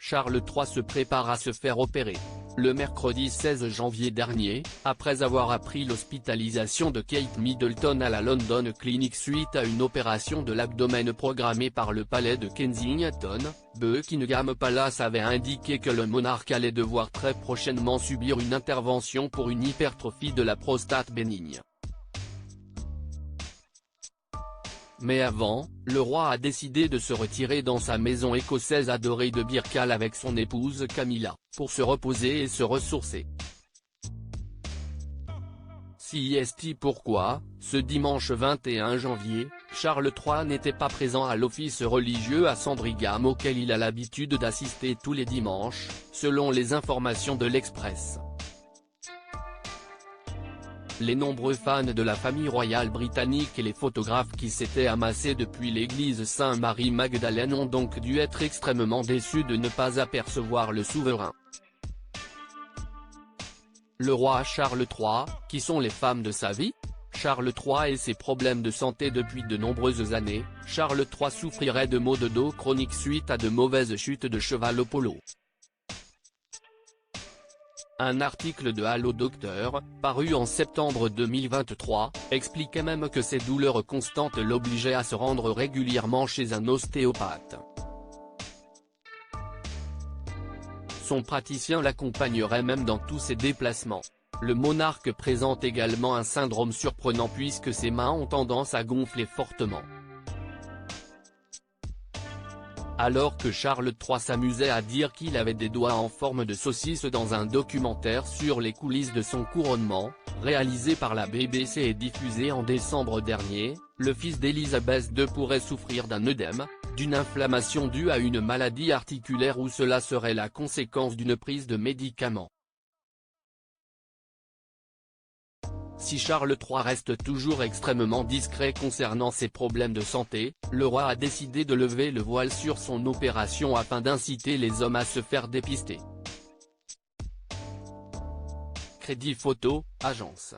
Charles III se prépare à se faire opérer. Le mercredi 16 janvier dernier, après avoir appris l'hospitalisation de Kate Middleton à la London Clinic suite à une opération de l'abdomen programmée par le palais de Kensington, Buckingham Palace avait indiqué que le monarque allait devoir très prochainement subir une intervention pour une hypertrophie de la prostate bénigne. Mais avant, le roi a décidé de se retirer dans sa maison écossaise adorée de Birkall avec son épouse Camilla, pour se reposer et se ressourcer. CIST Pourquoi, ce dimanche 21 janvier, Charles III n'était pas présent à l'office religieux à Sandringham auquel il a l'habitude d'assister tous les dimanches, selon les informations de l'Express. Les nombreux fans de la famille royale britannique et les photographes qui s'étaient amassés depuis l'église Saint-Marie-Magdalène ont donc dû être extrêmement déçus de ne pas apercevoir le souverain. Le roi Charles III, qui sont les femmes de sa vie ? Charles III et ses problèmes de santé depuis de nombreuses années. Charles III souffrirait de maux de dos chroniques suite à de mauvaises chutes de cheval au polo. Un article de Allo Docteur, paru en septembre 2023, expliquait même que ces douleurs constantes l'obligeaient à se rendre régulièrement chez un ostéopathe. Son praticien l'accompagnerait même dans tous ses déplacements. Le monarque présente également un syndrome surprenant puisque ses mains ont tendance à gonfler fortement. Alors que Charles III s'amusait à dire qu'il avait des doigts en forme de saucisse dans un documentaire sur les coulisses de son couronnement, réalisé par la BBC et diffusé en décembre dernier, le fils d'Elisabeth II pourrait souffrir d'un œdème, d'une inflammation due à une maladie articulaire ou cela serait la conséquence d'une prise de médicaments. Si Charles III reste toujours extrêmement discret concernant ses problèmes de santé, le roi a décidé de lever le voile sur son opération afin d'inciter les hommes à se faire dépister. Crédit Photo, agence.